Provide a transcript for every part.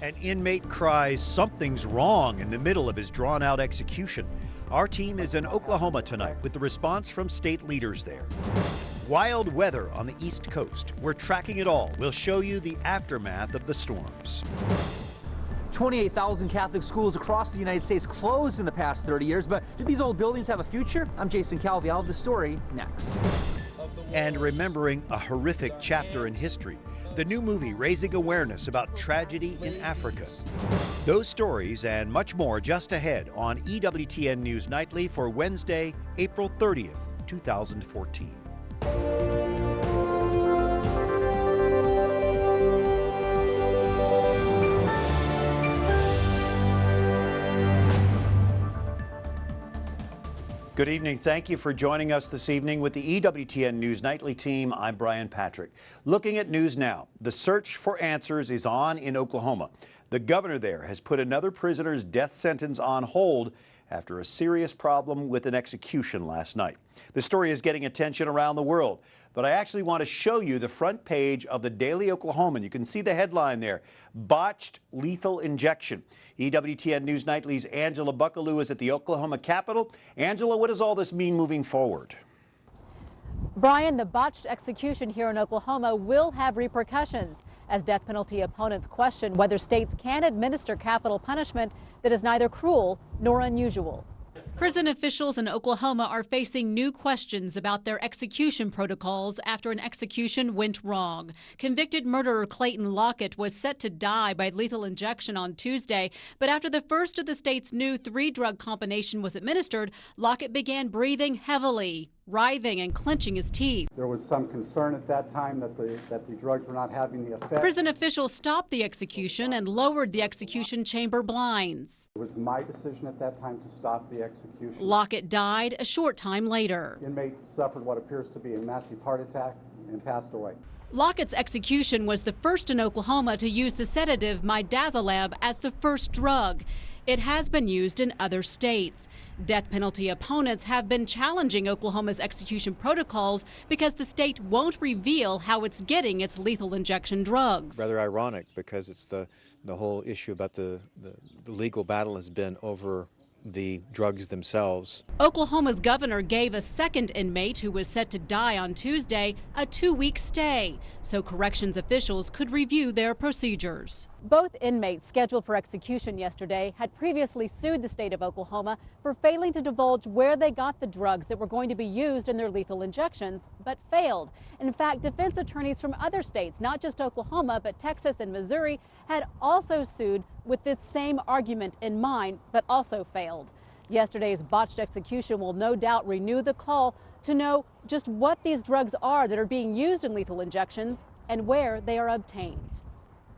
An inmate cries something's wrong in the middle of his drawn-out execution. Our team is in Oklahoma tonight with the response from state leaders there. Wild weather on the East Coast. We're tracking it all. We'll show you the aftermath of the storms. 28,000 Catholic schools across the United States closed in the past 30 years, but do these old buildings have a future? I'm Jason Calvi. I'll have the story next. And remembering a horrific chapter in history. The new movie raising awareness about tragedy in Africa. Those stories and much more just ahead on EWTN News Nightly for Wednesday, April 30th, 2014. Good evening. Thank you for joining us this evening with the EWTN News Nightly team. I'm Brian Patrick. Looking at news now, the search for answers is on in Oklahoma. The governor there has put another prisoner's death sentence on hold after a serious problem with an execution last night. The story is getting attention around the world, but I actually want to show you the front page of the Daily Oklahoman. You can see the headline there, Botched Lethal Injection. EWTN News Nightly's Angela Buckaloo is at the Oklahoma Capitol. Angela, what does all this mean moving forward? Brian, the botched execution here in Oklahoma will have repercussions as death penalty opponents question whether states can administer capital punishment that is neither cruel nor unusual. Prison officials in Oklahoma are facing new questions about their execution protocols after an execution went wrong. Convicted murderer Clayton Lockett was set to die by lethal injection on Tuesday, but after the first of the state's new 3-drug combination was administered, Lockett began breathing heavily, writhing and clenching his teeth. There was some concern at that time that the drugs were not having the effect. Prison officials stopped the execution and lowered the execution chamber blinds. It was my decision at that time to stop the execution. Lockett died a short time later. The inmate suffered what appears to be a massive heart attack and passed away. Lockett's execution was the first in Oklahoma to use the sedative midazolam as the first drug. It has been used in other states. Death penalty opponents have been challenging Oklahoma's execution protocols because the state won't reveal how it's getting its lethal injection drugs. Rather ironic because it's the whole issue about the legal battle has been over the drugs themselves. Oklahoma's governor gave a second inmate who was set to die on Tuesday a 2-week stay so corrections officials could review their procedures. Both inmates scheduled for execution yesterday had previously sued the state of Oklahoma for failing to divulge where they got the drugs that were going to be used in their lethal injections, but failed. In fact, defense attorneys from other states, not just Oklahoma, but Texas and Missouri, had also sued with this same argument in mind, but also failed. Yesterday's botched execution will no doubt renew the call to know just what these drugs are that are being used in lethal injections and where they are obtained.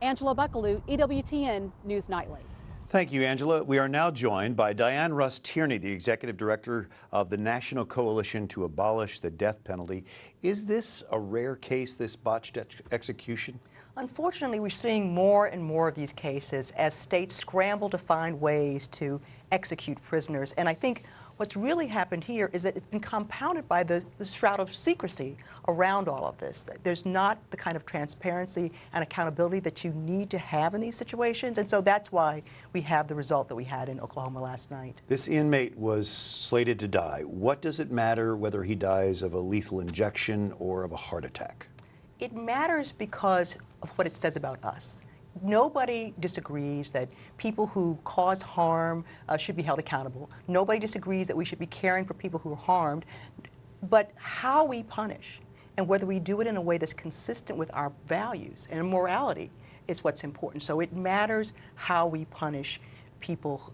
Angela Buckaloo, EWTN News Nightly. Thank you, Angela. We are now joined by Diann Rust-Tierney, the Executive Director of the National Coalition to Abolish the Death Penalty. Is this a rare case, this botched execution? Unfortunately, we're seeing more and more of these cases as states scramble to find ways to execute prisoners. And I think what's really happened here is that it's been compounded by the shroud of secrecy around all of this. There's not the kind of transparency and accountability that you need to have in these situations, and so that's why we have the result that we had in Oklahoma last night. This inmate was slated to die. What does it matter whether he dies of a lethal injection or of a heart attack? It matters because of what it says about us. Nobody disagrees that people who cause harm should be held accountable. Nobody disagrees that we should be caring for people who are harmed. But how we punish and whether we do it in a way that's consistent with our values and morality is what's important. So it matters how we punish people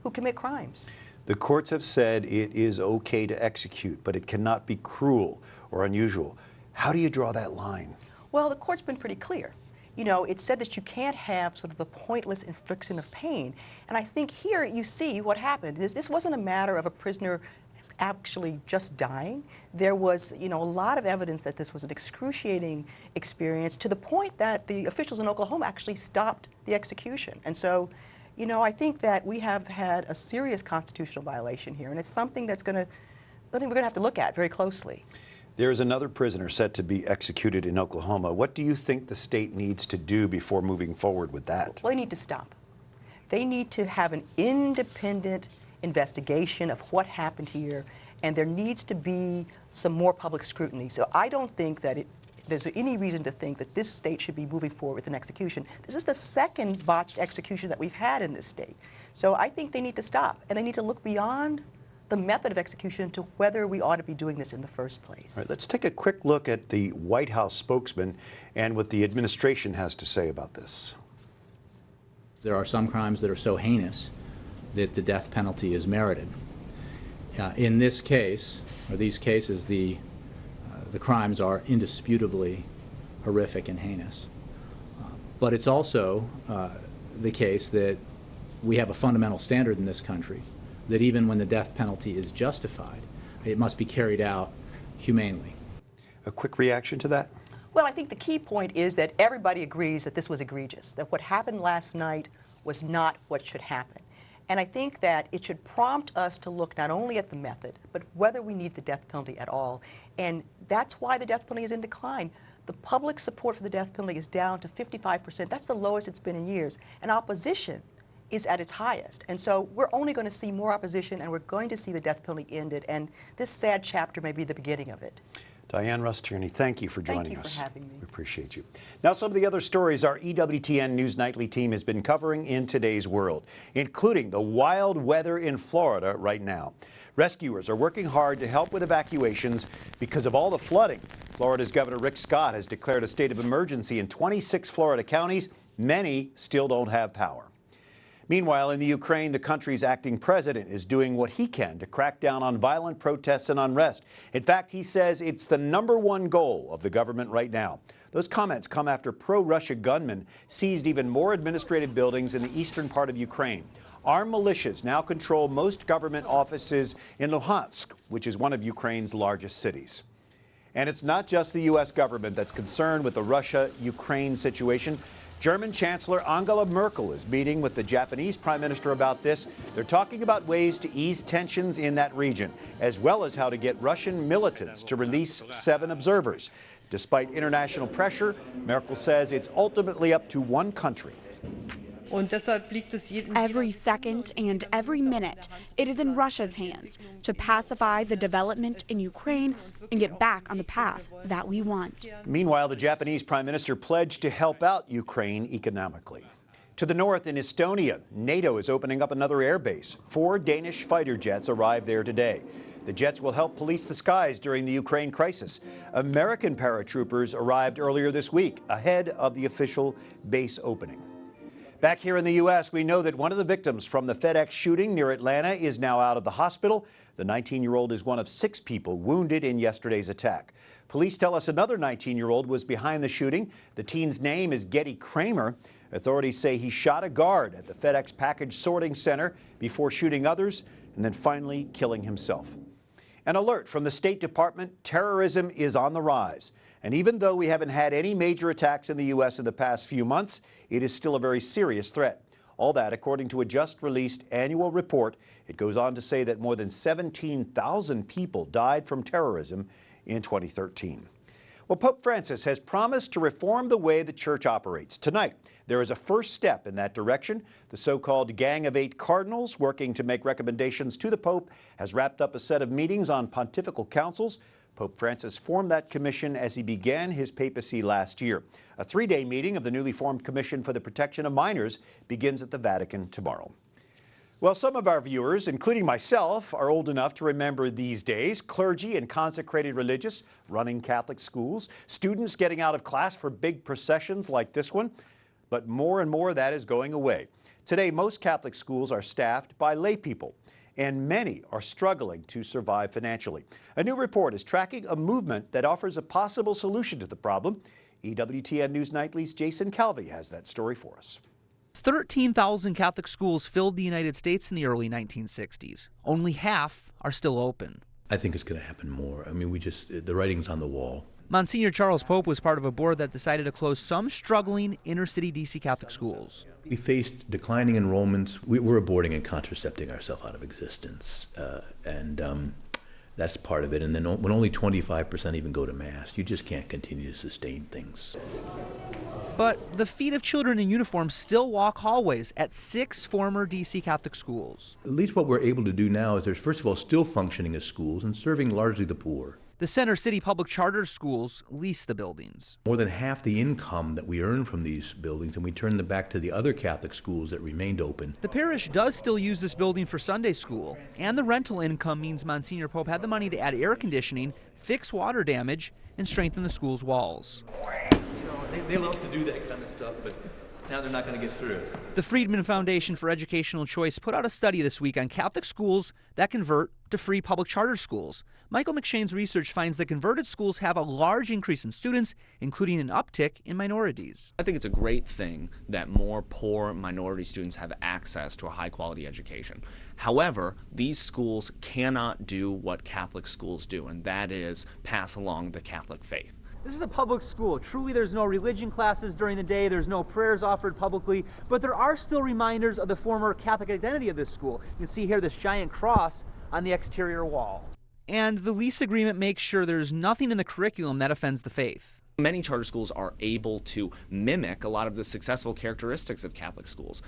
who commit crimes. The courts have said it is okay to execute, but it cannot be cruel or unusual. How do you draw that line? Well, the court's been pretty clear. You know, it said that you can't have sort of the pointless infliction of pain. And I think here you see what happened. This wasn't a matter of a prisoner actually just dying. There was, you know, a lot of evidence that this was an excruciating experience to the point that the officials in Oklahoma actually stopped the execution. And so, you know, I think that we have had a serious constitutional violation here, and it's something that's I think we're going to have to look at very closely. There is another prisoner set to be executed in Oklahoma. What do you think the state needs to do before moving forward with that? Well, they need to stop. They need to have an independent investigation of what happened here, and there needs to be some more public scrutiny. So I don't think that there's any reason to think that this state should be moving forward with an execution. This is the second botched execution that we've had in this state. So I think they need to stop, and they need to look beyond the method of execution to whether we ought to be doing this in the first place. All right, let's take a quick look at the White House spokesman and what the administration has to say about this. There are some crimes that are so heinous that the death penalty is merited. In this case, or these cases, the crimes are indisputably horrific and heinous. But it's also the case that we have a fundamental standard in this country that even when the death penalty is justified, it must be carried out humanely. A quick reaction to that? Well, I think the key point is that everybody agrees that this was egregious, that what happened last night was not what should happen. And I think that it should prompt us to look not only at the method, but whether we need the death penalty at all. And that's why the death penalty is in decline. The public support for the death penalty is down to 55%. That's the lowest it's been in years. And opposition is at its highest. And so we're only going to see more opposition, and we're going to see the death penalty ended. And this sad chapter may be the beginning of it. Diann Rust-Tierney, thank you for joining us. Thank you for having me. We appreciate you. Now, some of the other stories our EWTN News Nightly team has been covering in today's world, including the wild weather in Florida right now. Rescuers are working hard to help with evacuations because of all the flooding. Florida's Governor Rick Scott has declared a state of emergency in 26 Florida counties. Many still don't have power. Meanwhile, in the Ukraine, the country's acting president is doing what he can to crack down on violent protests and unrest. In fact, he says it's the #1 goal of the government right now. Those comments come after pro-Russia gunmen seized even more administrative buildings in the eastern part of Ukraine. Armed militias now control most government offices in Luhansk, which is one of Ukraine's largest cities. And it's not just the U.S. government that's concerned with the Russia-Ukraine situation. German Chancellor Angela Merkel is meeting with the Japanese Prime Minister about this. They're talking about ways to ease tensions in that region, as well as how to get Russian militants to release 7 observers. Despite international pressure, Merkel says it's ultimately up to one country. Every second and every minute, it is in Russia's hands to pacify the development in Ukraine and get back on the path that we want. Meanwhile, the Japanese Prime Minister pledged to help out Ukraine economically. To the north in Estonia, NATO is opening up another air base. 4 Danish fighter jets arrived there today. The jets will help police the skies during the Ukraine crisis. American paratroopers arrived earlier this week, ahead of the official base opening. Back here in the U.S., we know that one of the victims from the FedEx shooting near Atlanta is now out of the hospital. The 19-year-old is one of 6 people wounded in yesterday's attack. Police tell us another 19-year-old was behind the shooting. The teen's name is Getty Kramer. Authorities say he shot a guard at the FedEx package sorting center before shooting others and then finally killing himself. An alert from the State Department: terrorism is on the rise. And even though we haven't had any major attacks in the U.S. in the past few months, it is still a very serious threat. All that according to a just-released annual report. It goes on to say that more than 17,000 people died from terrorism in 2013. Well, Pope Francis has promised to reform the way the church operates. Tonight, there is a first step in that direction. The so-called Gang of 8 Cardinals, working to make recommendations to the Pope, has wrapped up a set of meetings on pontifical councils. Pope Francis formed that commission as he began his papacy last year. A 3-day meeting of the newly formed Commission for the Protection of Minors begins at the Vatican tomorrow. Well, some of our viewers, including myself, are old enough to remember these days: clergy and consecrated religious running Catholic schools, students getting out of class for big processions like this one. But more and more of that is going away. Today, most Catholic schools are staffed by lay people, and many are struggling to survive financially. A new report is tracking a movement that offers a possible solution to the problem. EWTN News Nightly's Jason Calvi has that story for us. 13,000 Catholic schools filled the United States in the early 1960s. Only half are still open. I think it's going to happen more. I mean, the writing's on the wall. Monsignor Charles Pope was part of a board that decided to close some struggling inner-city D.C. Catholic schools. We faced declining enrollments. We were aborting and contracepting ourselves out of existence. That's part of it. And then when only 25% even go to Mass, you just can't continue to sustain things. But the feet of children in uniform still walk hallways at 6 former D.C. Catholic schools. At least what we're able to do now is there's, first of all, still functioning as schools and serving largely the poor. The Center City Public Charter Schools lease the buildings. More than half the income that we earn from these buildings, and we turn them back to the other Catholic schools that remained open. The parish does still use this building for Sunday school, and the rental income means Monsignor Pope had the money to add air conditioning, fix water damage, and strengthen the school's walls. You know, they love to do that kind of stuff, but now they're not going to get through. The Friedman Foundation for Educational Choice put out a study this week on Catholic schools that convert to free public charter schools. Michael McShane's research finds that converted schools have a large increase in students, including an uptick in minorities. I think it's a great thing that more poor minority students have access to a high-quality education. However, these schools cannot do what Catholic schools do, and that is pass along the Catholic faith. This is a public school. Truly, there's no religion classes during the day. There's no prayers offered publicly, but there are still reminders of the former Catholic identity of this school. You can see here this giant cross on the exterior wall. And the lease agreement makes sure there's nothing in the curriculum that offends the faith. Many charter schools are able to mimic a lot of the successful characteristics of Catholic schools,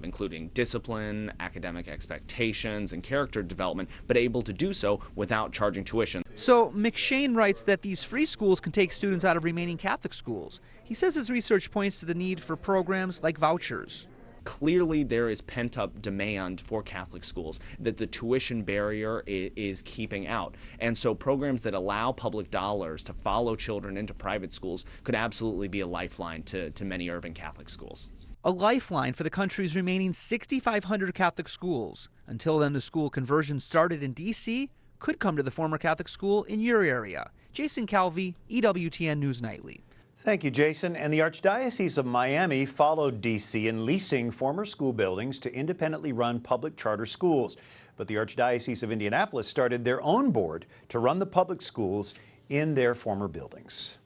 including discipline, academic expectations, and character development, but able to do so without charging tuition. So McShane writes that these free schools can take students out of remaining Catholic schools. He says his research points to the need for programs like vouchers. Clearly, there is pent-up demand for Catholic schools that the tuition barrier is keeping out. And so programs that allow public dollars to follow children into private schools could absolutely be a lifeline to many urban Catholic schools. A lifeline for the country's remaining 6,500 Catholic schools. Until then, the school conversion started in D.C. could come to the former Catholic school in your area. Jason Calvi, EWTN News Nightly. Thank you, Jason. And the Archdiocese of Miami followed D.C. in leasing former school buildings to independently run public charter schools. But the Archdiocese of Indianapolis started their own board to run the public schools in their former buildings.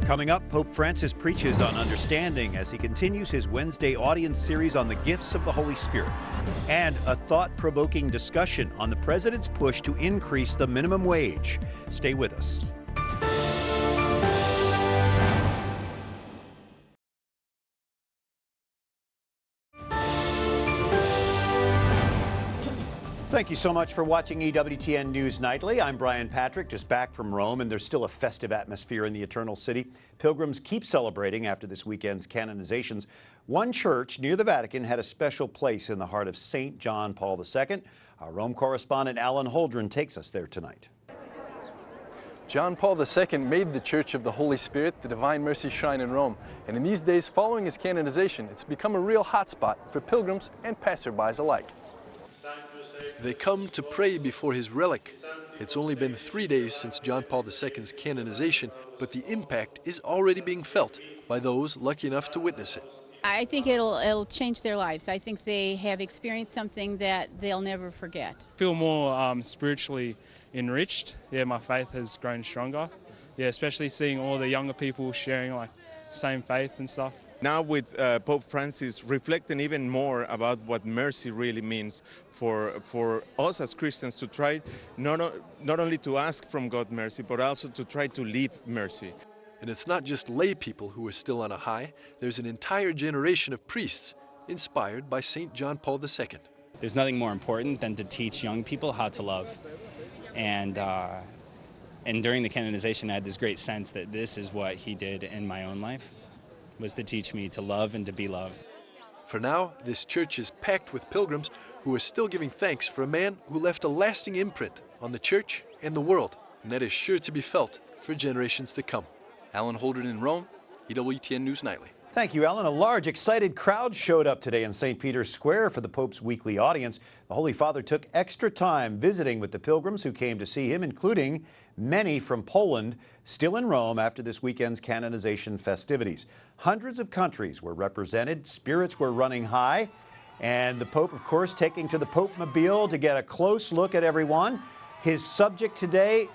Coming up, Pope Francis preaches on understanding as he continues his Wednesday audience series on the gifts of the Holy Spirit. And a thought-provoking discussion on the president's push to increase the minimum wage. Stay with us. Thank you so much for watching EWTN News Nightly. I'm Brian Patrick, just back from Rome, and there's still a festive atmosphere in the Eternal City. Pilgrims keep celebrating after this weekend's canonizations. One church near the Vatican had a special place in the heart of St. John Paul II. Our Rome correspondent Alan Holdren takes us there tonight. John Paul II made the Church of the Holy Spirit the Divine Mercy Shrine in Rome. And in these days following his canonization, it's become a real hotspot for pilgrims and passerbys alike. They come to pray before his relic. It's only been 3 days since John Paul II's canonization, but the impact is already being felt by those lucky enough to witness it. I think it'll change their lives. I think they have experienced something that they'll never forget. I feel more spiritually enriched. Yeah, my faith has grown stronger. Yeah, especially seeing all the younger people sharing like same faith and stuff. Now with Pope Francis reflecting even more about what mercy really means for us as Christians to try not only to ask from God mercy, but also to try to live mercy. And it's not just lay people who are still on a high. There's an entire generation of priests inspired by St. John Paul II. There's nothing more important than to teach young people how to love. And during the canonization, I had this great sense that this is what he did in my own life, was to teach me to love and to be loved. For now, this church is packed with pilgrims who are still giving thanks for a man who left a lasting imprint on the church and the world, and that is sure to be felt for generations to come. Alan Holdren in Rome, EWTN News Nightly. Thank you, Alan. A large, excited crowd showed up today in St. Peter's Square for the Pope's weekly audience. The Holy Father took extra time visiting with the pilgrims who came to see him, including many from Poland, still in Rome after this weekend's canonization festivities. Hundreds of countries were represented, spirits were running high, and the Pope, of course, taking to the Pope-mobile to get a close look at everyone. His subject today,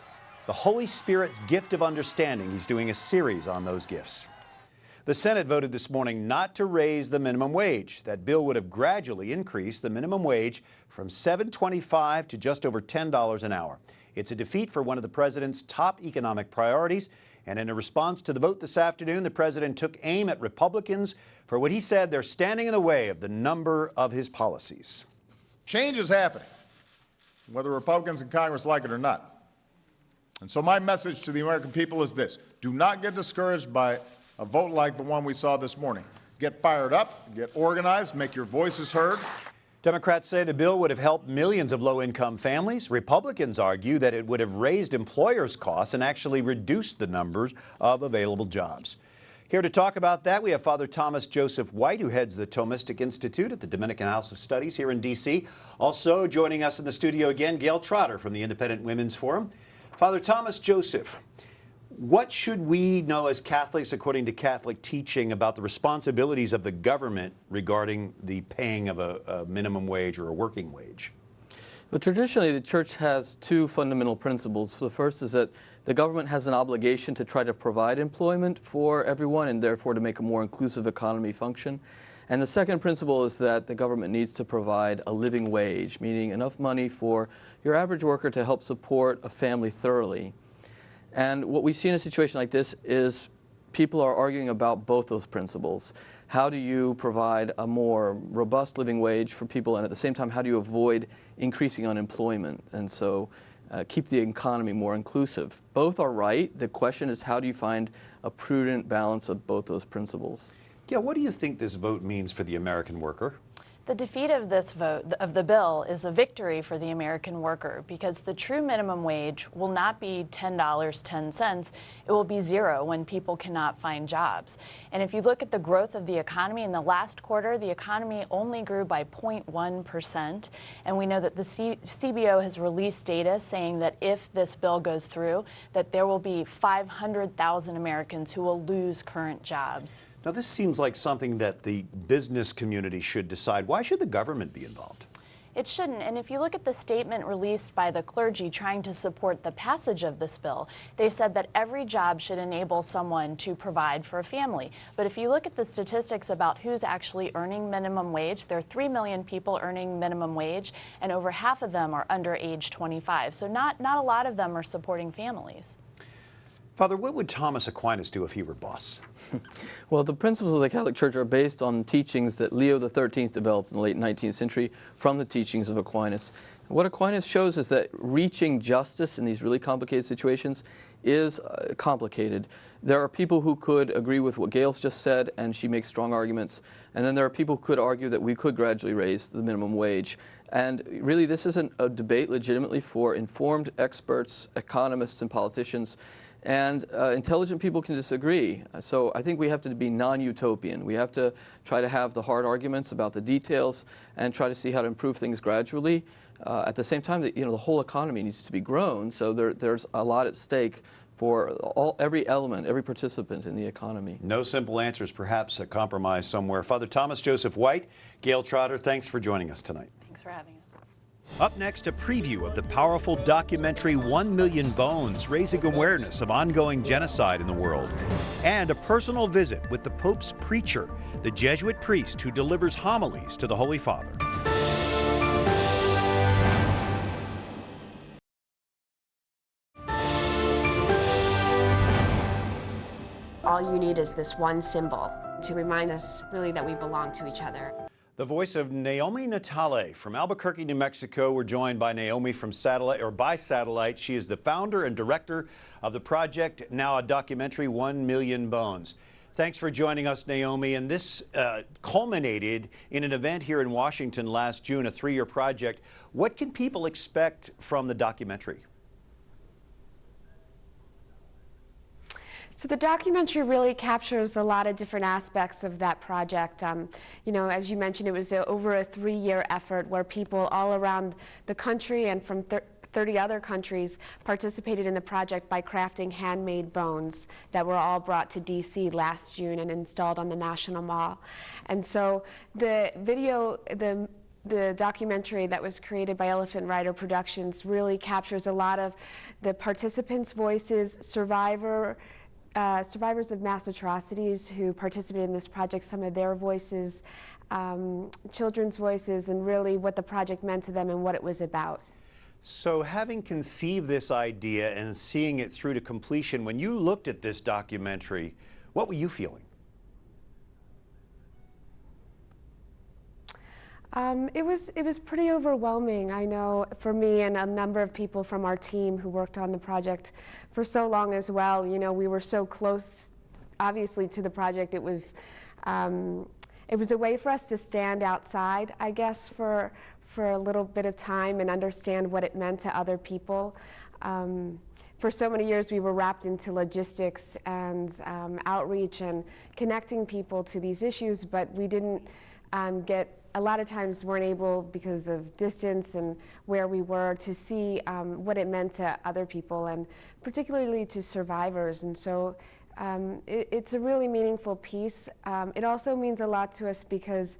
the Holy Spirit's gift of understanding. He's doing a series on those gifts. The Senate voted this morning not to raise the minimum wage. That bill would have gradually increased the minimum wage from $7.25 to just over $10 an hour. It's a defeat for one of the president's top economic priorities. And in a response to the vote this afternoon, the president took aim at Republicans for what he said they're standing in the way of the number of his policies. Change is happening, whether Republicans in Congress like it or not. And so my message to the American people is this: do not get discouraged by a vote like the one we saw this morning. Get fired up, get organized, make your voices heard. Democrats say the bill would have helped millions of low-income families. Republicans argue that it would have raised employers' costs and actually reduced the numbers of available jobs. Here to talk about that, we have Father Thomas Joseph White, who heads the Thomistic Institute at the Dominican House of Studies here in D.C. Also joining us in the studio again, Gayle Trotter from the Independent Women's Forum. Father Thomas Joseph, what should we know as Catholics, according to Catholic teaching, about the responsibilities of the government regarding the paying of a minimum wage or a working wage? Well, traditionally, the Church has two fundamental principles. The first is that the government has an obligation to try to provide employment for everyone and therefore to make a more inclusive economy function. And the second principle is that the government needs to provide a living wage, meaning enough money for your average worker to help support a family thoroughly. And what we see in a situation like this is people are arguing about both those principles. How do you provide a more robust living wage for people, and at the same time, how do you avoid increasing unemployment, and so keep the economy more inclusive? Both are right. The question is, how do you find a prudent balance of both those principles? Yeah, what do you think this vote means for the American worker? The defeat of this vote, of the bill, is a victory for the American worker, because the true minimum wage will not be $10.10. It will be zero when people cannot find jobs. And if you look at the growth of the economy in the last quarter, the economy only grew by 0.1%. And we know that the CBO has released data saying that if this bill goes through, that there will be 500,000 Americans who will lose current jobs. Now, this seems like something that the business community should decide. Why should the government be involved? It shouldn't. And if you look at the statement released by the clergy trying to support the passage of this bill, they said that every job should enable someone to provide for a family. But if you look at the statistics about who's actually earning minimum wage, there are 3 million people earning minimum wage, and over half of them are under age 25. So not a lot of them are supporting families. Father, what would Thomas Aquinas do if he were boss? Well, the principles of the Catholic Church are based on teachings that Leo XIII developed in the late 19th century from the teachings of Aquinas. What Aquinas shows is that reaching justice in these really complicated situations is complicated. There are people who could agree with what Gayle's just said, and she makes strong arguments. And then there are people who could argue that we could gradually raise the minimum wage. And really, this isn't a debate legitimately for informed experts, economists, and politicians. And intelligent people can disagree. So I think we have to be non-utopian. We have to try to have the hard arguments about the details and try to see how to improve things gradually. At the same time, the whole economy needs to be grown. So there's a lot at stake for every element, every participant in the economy. No simple answers, perhaps a compromise somewhere. Father Thomas Joseph White, Gayle Trotter, thanks for joining us tonight. Thanks for having us. Up next, a preview of the powerful documentary 1 Million Bones, raising awareness of ongoing genocide in the world. And a personal visit with the Pope's preacher, the Jesuit priest who delivers homilies to the Holy Father. All you need is this one symbol to remind us really that we belong to each other. The voice of Naomi Natale from Albuquerque, New Mexico. We're joined by Naomi from by satellite. She is the founder and director of the project, now a documentary, 1 Million Bones. Thanks for joining us, Naomi. And this culminated in an event here in Washington last June, a 3-year project. What can people expect from the documentary? So the documentary really captures a lot of different aspects of that project. You know, as you mentioned, it was over a 3-year effort where people all around the country and from 30 other countries participated in the project by crafting handmade bones that were all brought to DC last June and installed on the National Mall. And so the video, the documentary that was created by Elephant Rider Productions really captures a lot of the participants' voices, survivors of mass atrocities who participated in this project, some of their voices, children's voices, and really what the project meant to them and what it was about. So having conceived this idea and seeing it through to completion, when you looked at this documentary, what were you feeling? It was pretty overwhelming. I know for me and a number of people from our team who worked on the project for so long as well. You know, we were so close, obviously, to the project. It was a way for us to stand outside, I guess, for a little bit of time and understand what it meant to other people. For so many years, we were wrapped into logistics and outreach and connecting people to these issues, but we didn't a lot of times weren't able, because of distance and where we were, to see what it meant to other people, and particularly to survivors. And so it's a really meaningful piece. It also means a lot to us because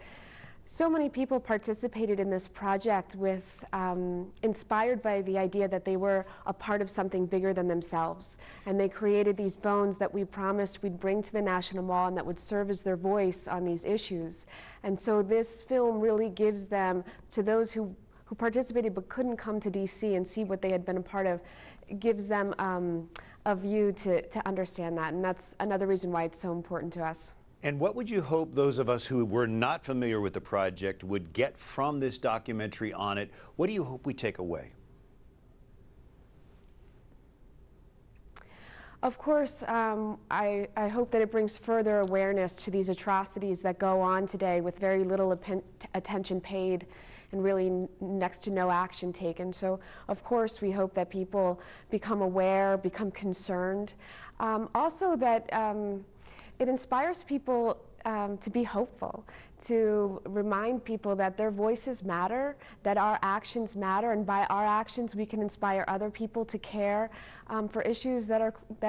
so many people participated in this project with, inspired by the idea that they were a part of something bigger than themselves. And they created these bones that we promised we'd bring to the National Mall and that would serve as their voice on these issues. And so this film really gives them, to those who participated but couldn't come to DC and see what they had been a part of, it gives them a view to understand that. And that's another reason why it's so important to us. And what would you hope those of us who were not familiar with the project would get from this documentary on it? What do you hope we take away? Of course, I hope that it brings further awareness to these atrocities that go on today with very little attention paid and really next to no action taken. So, of course, we hope that people become aware, become concerned. Also that it inspires people to be hopeful, to remind people that their voices matter, that our actions matter, and by our actions we can inspire other people to care for issues that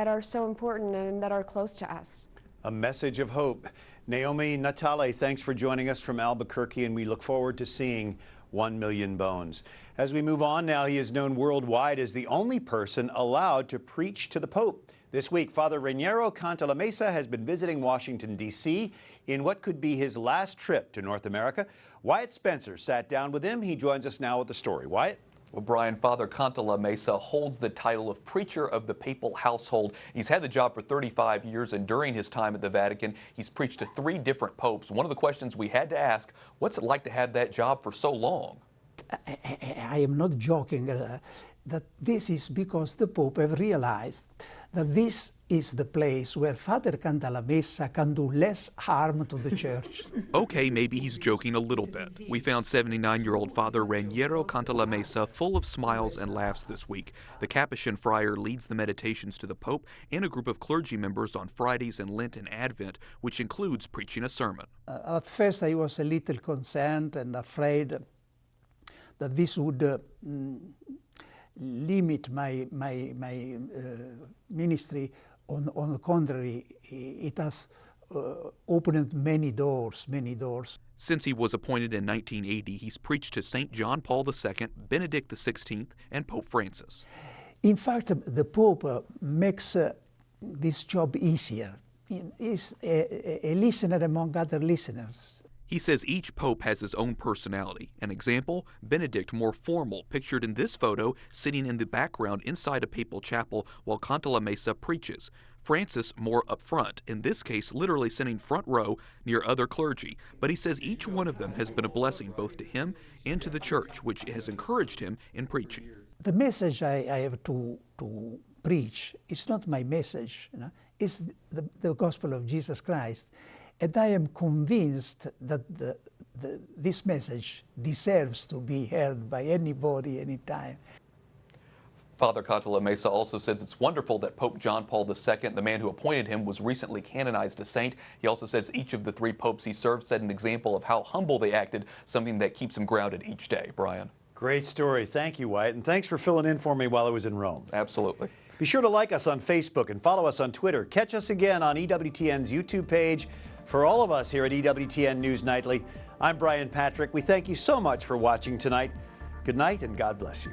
are so important and that are close to us. A message of hope. Naomi Natale, thanks for joining us from Albuquerque, and we look forward to seeing 1 Million Bones. As we move on now, he is known worldwide as the only person allowed to preach to the Pope. This week, Father Raniero Cantalamessa has been visiting Washington, D.C. in what could be his last trip to North America. Wyatt Spencer sat down with him. He joins us now with the story. Wyatt? Well, Brian, Father Cantalamessa holds the title of Preacher of the Papal Household. He's had the job for 35 years, and during his time at the Vatican, he's preached to 3 different popes. One of the questions we had to ask, what's it like to have that job for so long? I am not joking that this is because the Pope have realized that this is the place where Father Cantalamessa can do less harm to the Church. Okay, maybe he's joking a little bit. We found 79-year-old Father Raniero Cantalamessa full of smiles and laughs this week. The Capuchin friar leads the meditations to the Pope and a group of clergy members on Fridays in Lent and Advent, which includes preaching a sermon. At first I was a little concerned and afraid that this would limit my ministry. On the contrary, it has opened many doors, many doors. Since he was appointed in 1980, he's preached to St. John Paul II, Benedict XVI, and Pope Francis. In fact, the Pope makes this job easier. He's a listener among other listeners. He says each pope has his own personality. An example, Benedict, more formal, pictured in this photo, sitting in the background inside a papal chapel while Cantalamessa preaches. Francis, more up front, in this case literally sitting front row near other clergy. But he says each one of them has been a blessing both to him and to the Church, which has encouraged him in preaching. The message I have to preach is not my message, it's the gospel of Jesus Christ. And I am convinced that this message deserves to be heard by anybody, anytime. Father Cantalamessa also says it's wonderful that Pope John Paul II, the man who appointed him, was recently canonized a saint. He also says each of the 3 popes he served set an example of how humble they acted, something that keeps him grounded each day. Brian. Great story. Thank you, Wyatt. And thanks for filling in for me while I was in Rome. Absolutely. Be sure to like us on Facebook and follow us on Twitter. Catch us again on EWTN's YouTube page. For all of us here at EWTN News Nightly, I'm Brian Patrick. We thank you so much for watching tonight. Good night and God bless you.